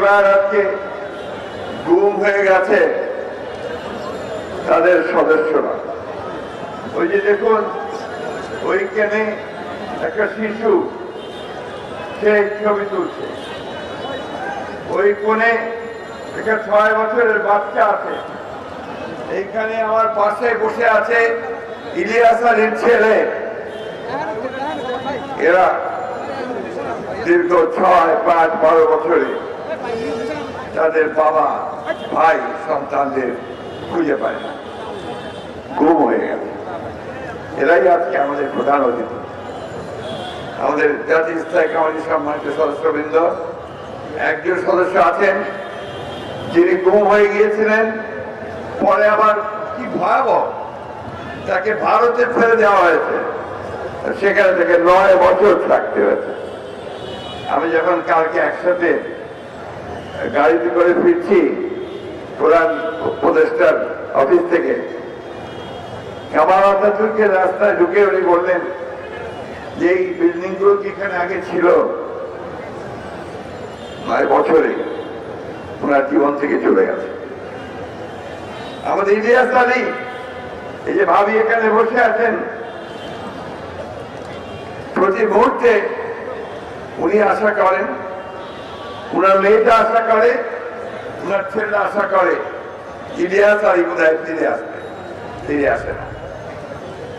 পরিবার আজকে গুম হয়ে গেছে তাদের সদস্যরা। ওই যে দেখুন ওইখানে একটা শিশু সে ছবি তুলছে, ওই কোণে একটা 6 বছরের বাচ্চা আছে, এইখানে আমার পাশে বসে আছে ইলিয়াস আলীর ছেলে। এরা দীর্ঘ 6, 5, 12 বছরে তাদের বাবা ভাই সন্তানদের খুঁজে পায় না, গুম হয়ে গেছে। এরাই আজকে আমাদের প্রধান অতিথি, আমাদের জাতীয় স্থায়ী কমিটির সম্মানিত সদস্যবৃন্দ। একজন সদস্য আছেন যিনি গুম হয়ে গিয়েছিলেন, পরে আবার কি ভয়াবহ তাকে ভারতে ফেলে দেওয়া হয়েছে, সেখানে থেকে 9 বছর থাকতে হয়েছে। আমি যখন কালকে একসাথে গাড়িতে করে ফিরছি প্রধান উপদেষ্টার অফিস থেকে, কামাল আতাতুর্কের রাস্তায় ঢুকে উনি বললেন যে এই বিল্ডিং গুলো কি এখানে আগে ছিল? 9 বছরে ওনার জীবন থেকে চলে গেছে। আমাদের ইলিয়াস আলী, এই যে ভাবি এখানে বসে আছেন, প্রতি মুহূর্তে উনি আশা করেন, উনার মেয়েটা আশা করে, উনার ছেলেটা আশা করে ইলিয়াস আলী কোথায় ফিরে আসবে, ফিরে আসে না।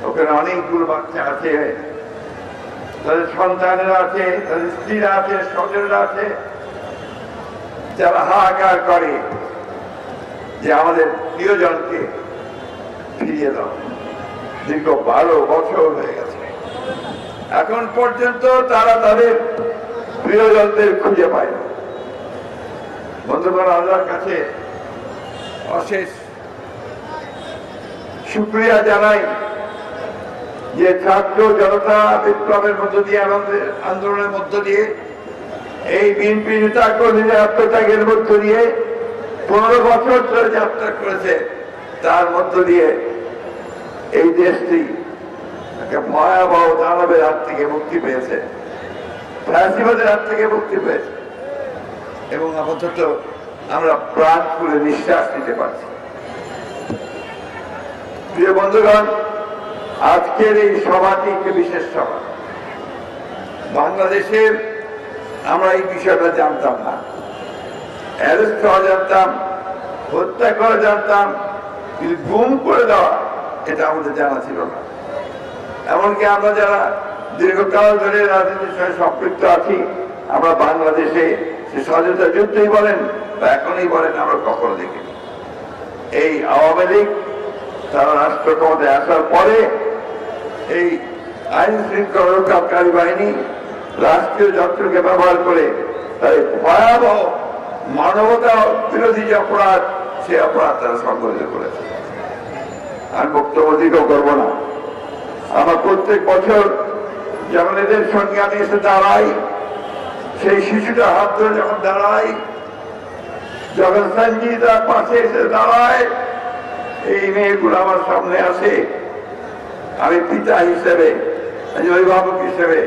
ওখানে অনেকগুলো বাচ্চা আছে, তাদের সন্তানেরা আছে, তাদের স্ত্রীরা আছে, স্বজনরা আছে, যারা হাহাকার করে যে আমাদের প্রিয়জনকে ফিরিয়ে দাও। দীর্ঘ 12 বছর হয়ে গেছে, এখন পর্যন্ত তারা তাদের প্রিয়জনদের খুঁজে পায় না। বন্ধুগণ, আল্লাহর কাছে অশেষ শুকরিয়া জানাই যে ছাত্র জনতা বিপ্লবের মধ্য দিয়ে, আন্দোলনের মধ্য দিয়ে, এই বিএনপি নেতা কর্মীদের আত্মত্যাগের মধ্য দিয়ে 15 বছর ধরে যাত্রা করেছে, তার মধ্য দিয়ে এই দেশটি একটা ভয়াবহ দানবের হাত থেকে মুক্তি পেয়েছে, ফ্যাসিবাদের হাত থেকে মুক্তি পেয়েছে, এবং আপাতত আমরা প্রাণ খুলে নিঃশ্বাস নিতে পারছি। প্রিয় বন্ধুগণ, আজকের এই সভাটি একটি বিশেষ সভা। বাংলাদেশের আমরা এই বিষয়টা জানতাম না, অ্যারেস্ট হওয়া জানতাম, হত্যা করা জানতাম, কিন্তু গুম করে দেওয়া এটা আমাদের জানা ছিল না। এমনকি আমরা যারা দীর্ঘকাল ধরে রাজনীতির সঙ্গে সম্পৃক্ত আছি, আমরা বাংলাদেশে সে স্বাধীনতা যুদ্ধই বলেন বা এখনই বলেন, আমরা কখনো দেখিনি। এই আওয়ামী লীগ তারা রাষ্ট্র ক্ষমতায় আসার পরে এই আইন শৃঙ্খলা রক্ষাকারী বাহিনী রাষ্ট্রীয় যন্ত্রকে ব্যবহার করে তাই ভয়াবহ মানবতা বিরোধী যে অপরাধ, সে অপরাধ তারা সংঘটিত করেছে। আমি বক্তব্য দিকেও করবো না। আমার প্রত্যেক বছর যখন এদের সঙ্গে আমি এসে দাঁড়াই, সেই শিশুটা হাত ধরে যখন দাঁড়াই, যখন সঞ্জিতার পাশে এসে দাঁড়ায়, এই মেয়েগুলো আমার সামনে আসে, আমি পিতা হিসেবে, অভিভাবক হিসেবে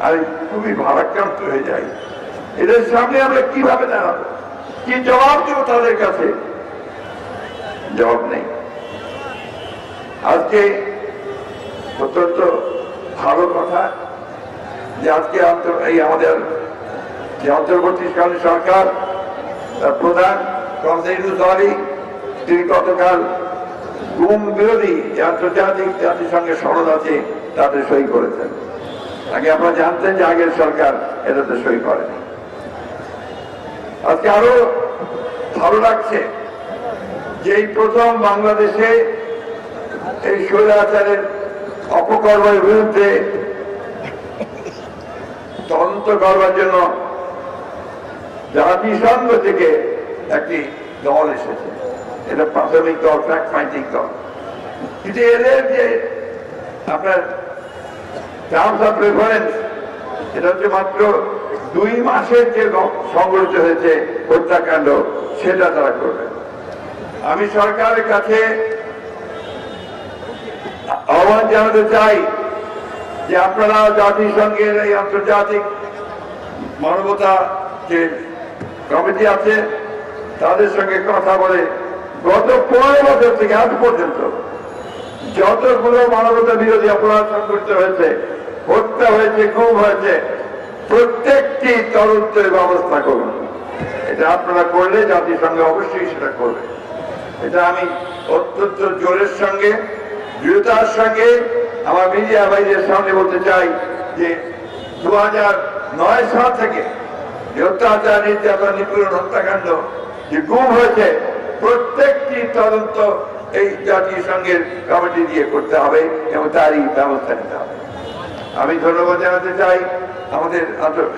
আমি খুবই ভারাক্রান্ত হয়ে যাই। এদের সামনে আমরা কিভাবে দাঁড়াবো, কি জবাব দেবো তাদের কাছে? জবাব নেই। আজকে অত্যন্ত ভালো কথা যে আজকে এই আমাদের যে অন্তর্বর্তীকালীন সরকার, তার প্রধান তিনি গতকাল গুম বিরোধী যে আন্তর্জাতিক জাতিসংঘের সনদ আছে তাতে সই করেছেন। আগে আপনারা জানতেন যে আগের সরকার এটাতে সই করেনি। আজকে আরো ভালো লাগছে যে এই প্রথম বাংলাদেশে এই স্বৈরাচারের অপকর্মের বিরুদ্ধে তদন্ত করবার জন্য জাতিসংঘ থেকে একটি দল এসেছে। এটা প্রাথমিক দল, ফ্যাক্ট ফাইন্ডিং দল, কিন্তু এদের যে আপনার টার্মস অফ রেফারেন্স, এটা হচ্ছে মাত্র 2 মাসের যে সংঘটিত হয়েছে হত্যাকাণ্ড, সেটা তারা করবে। আমি সরকারের কাছে আহ্বান জানাতে চাই যে আপনারা জাতিসংঘের এই আন্তর্জাতিক মানবতা যে কমিটি আছে, তাদের সঙ্গে কথা বলে গত 15 বছর থেকে আজ পর্যন্ত যতগুলো মানবতা বিরোধী অপরাধ সংঘটিত হয়েছে, হত্যা হয়েছে, গুম হয়েছে, প্রত্যেকটি তদন্তের ব্যবস্থা করুন। এটা আপনারা করলে জাতিসংঘ অবশ্যই সেটা করবে। এটা আমি অত্যন্ত জোরের সঙ্গে, দৃঢ়তার সঙ্গে আমার মিডিয়া ভাইদের সামনে বলতে চাই যে 2009 সাল থেকে যে অত্যাচার, নির্যাতন, নিপীড়ন, হত্যাকাণ্ড যে গুম হয়েছে, প্রত্যেকটি তদন্ত এই জাতিসংঘের কমিটি দিয়ে করতে হবে এবং তারই ব্যবস্থা নিতে হবে। আমি ধন্যবাদ জানাতে চাই আমাদের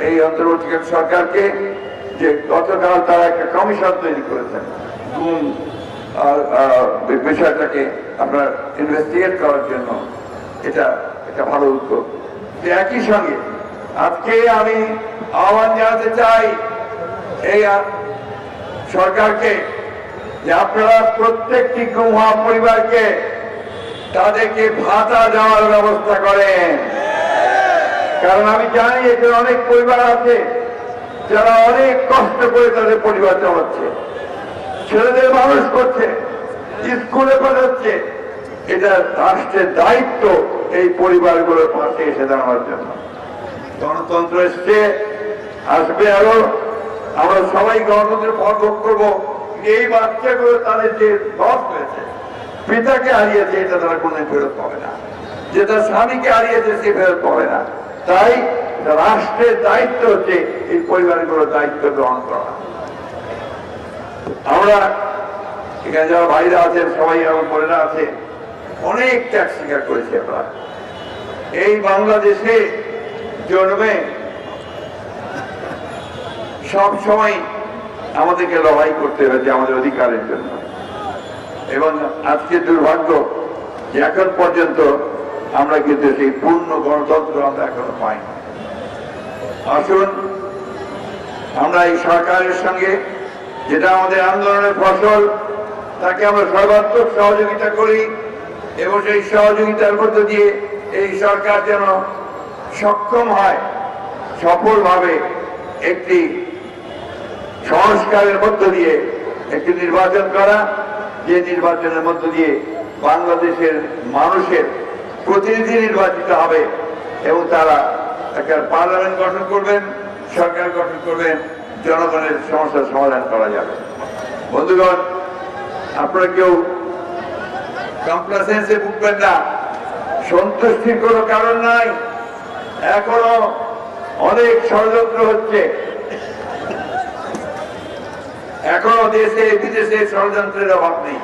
এই অন্তর্বর্তীকালীন সরকারকে যে গতকাল তারা একটা কমিশন তৈরি করেছেন গুম বিষয়টাকে আপনার ইনভেস্টিগেট করার জন্য। এটা একটা ভালো উদ্যোগ। একই সঙ্গে আজকে আমি আহ্বান জানাতে চাই এই সরকারকে যে আপনারা প্রত্যেকটি গুম হওয়া পরিবারকে তাদেরকে ভাতা দেওয়ার ব্যবস্থা করেন। কারণ আমি জানি এখানে অনেক পরিবার আছে যারা অনেক কষ্ট করে তাদের পরিবার চালাচ্ছে, ছেলেদের মানুষ করছে, স্কুলে পাঠাচ্ছে। এটা রাষ্ট্রের দায়িত্ব এই পরিবারগুলোর পাশে এসে দাঁড়ানোর জন্য। গণতন্ত্র এসছে, আসবে আরো। আমরা সবাই গণতন্ত্রের ফল ভোগ করবো। এই বাচ্চাগুলো তাদের যে লস হয়েছে, পিতাকে হারিয়েছে, এটা তারা কোনোদিন ফেরত পাবে না। যে তার স্বামীকে হারিয়েছে সে ফেরত পাবে না। তাই রাষ্ট্রের দায়িত্ব হচ্ছে এই পরিবারগুলোর দায়িত্ব গ্রহণ করা। আমরা এখানে যারা ভাইরা আছেন, সবাই আমার বোনেরা আছে, অনেক ত্যাগ স্বীকার করেছি আমরা। এই বাংলাদেশে জন্মে সব সময় আমাদেরকে লড়াই করতে হয়েছে আমাদের অধিকারের জন্য। এবং আজকে দুর্ভাগ্য যে এখন পর্যন্ত আমরা কিন্তু সেই পূর্ণ গণতন্ত্র আমরা এখনো পাইনি। আসুন আমরা এই সরকারের সঙ্গে, যেটা আমাদের আন্দোলনের ফসল, তাকে আমরা সর্বাত্মক সহযোগিতা করি এবং সেই সহযোগিতার মধ্য দিয়ে এই সরকার যেন সক্ষম হয় সফলভাবে একটি সংস্কারের মধ্য দিয়ে একটি নির্বাচন করা, যে নির্বাচনের মধ্য দিয়ে বাংলাদেশের মানুষের প্রতিনিধি নির্বাচিত হবে এবং তারা একটা পার্লামেন্ট গঠন করবেন, সরকার গঠন করবেন, জনগণের সমস্যার সমাধান করা যাবে। বন্ধুগণ, আপনারা কেউ কমপ্লেসেন্সে ভুগবেন না, সন্তুষ্টির কোনো কারণ নাই। এখনো অনেক ষড়যন্ত্র হচ্ছে, এখনো দেশে বিদেশে ষড়যন্ত্রের অভাব নেই।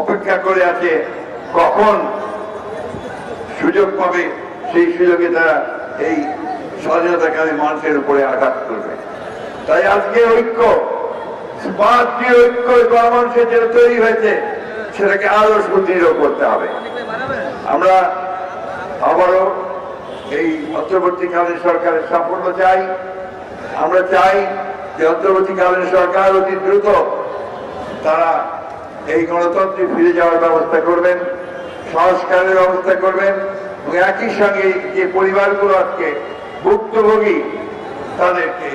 অপেক্ষা করে আছে কখন সুযোগ পাবে, সেই সুযোগে তারা এই স্বাধীনতাকামী মানুষের উপরে আঘাত করবে। তাই আজকে ঐক্য, ঐক্য গণমানুষের যেটা তৈরি হয়েছে, সেটাকে আরো সুদৃঢ় করতে হবে। আমরা আবারও এই অন্তর্বর্তীকালীন সরকারের সাফল্য চাই। আমরা চাই যে অন্তর্বর্তীকালীন সরকার অতি দ্রুত তারা এই গণতন্ত্রে ফিরে যাওয়ার ব্যবস্থা করবেন, সংস্কারের ব্যবস্থা করবেন এবং একই সঙ্গে যে পরিবারগুলো আজকে ভুক্তভোগী তাদেরকে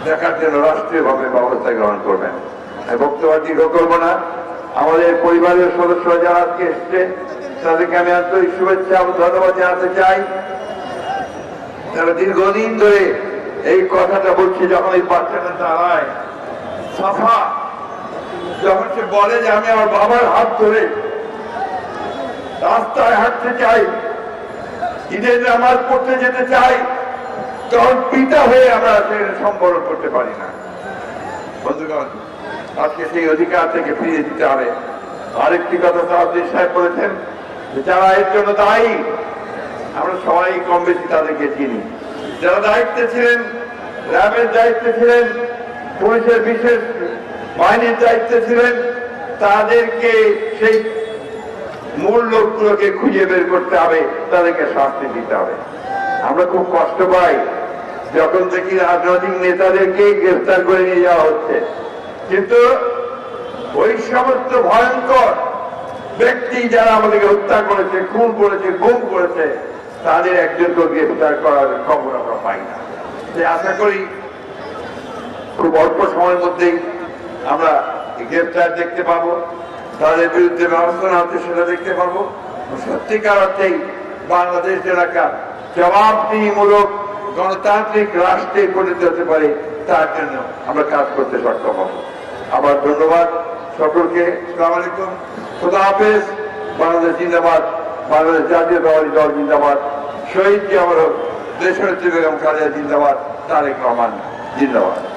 দেখার জন্য রাষ্ট্রীয়ভাবে ব্যবস্থা গ্রহণ করবেন। বক্তব্য দীর্ঘ করবো না। আমাদের পরিবারের সদস্যরা যারা আজকে এসছে তাদেরকে আমি আন্তরিক শুভেচ্ছা এবং ধন্যবাদ জানাতে চাই। তারা দীর্ঘদিন ধরে এই কথাটা বলছে, যখন এই বাচ্চাটা দাঁড়ায় সাফা, যখন সে বলে যে আমি আমার বাবার হাত ধরে রাস্তায় হাঁটতে চাই, ঈদের নামাজ পড়তে যেতে চাই, তখন পিতা হয়ে আমরা সেখানে সম্বরণ করতে পারি না। বন্ধুগণ, আজকে সেই অধিকার থেকে ফিরিয়ে দিতে হবে। আরেকটি কথা সাহায্য সাহেব বলেছেন, যারা এর জন্য দায়ী, আমরা সবাই কম বেশি তাদেরকে চিনি। যারা দায়িত্বে ছিলেন, র্যাবের দায়িত্বে ছিলেন, পুলিশের বিশেষ বাহিনীর দায়িত্বে ছিলেন, তাদেরকে সেই মূল লোকগুলোকে খুঁজে বের করতে হবে, তাদেরকে শাস্তি দিতে হবে। আমরা খুব কষ্ট পাই যখন দেখি রাজনৈতিক নেতাদেরকে গ্রেফতার করে নিয়ে যাওয়া হচ্ছে, কিন্তু ওই সমস্ত ভয়ঙ্কর ব্যক্তি যারা আমাদেরকে হত্যা করেছে, খুন করেছে, গুম করেছে, তাদের একজনকে গ্রেফতার করার খবর আমরা পাই না। যে আশা করি খুব অল্প সময়ের মধ্যেই আমরা গ্রেফতার দেখতে পাবো, তাদের বিরুদ্ধে ব্যবস্থা নেওয়া হচ্ছে সেটা দেখতে পাবো। সত্যিকার অর্থেই বাংলাদেশ এলাকা জবাবদিহিমূলক গণতান্ত্রিক রাষ্ট্রে পরিণত হতে পারে, তার জন্য আমরা কাজ করতে সক্ষম হব। আবার ধন্যবাদ সকলকে। আসসালামু আলাইকুম, খোদা হাফেজ। বাংলাদেশ জিন্দাবাদ, বাংলাদেশ জাতীয়তাবাদী দল জিন্দাবাদ, শহীদ জিয়া হক, দেশনেত্রী বেগম খালেদা জিন্দাবাদ, তারেক রহমান জিন্দাবাদ।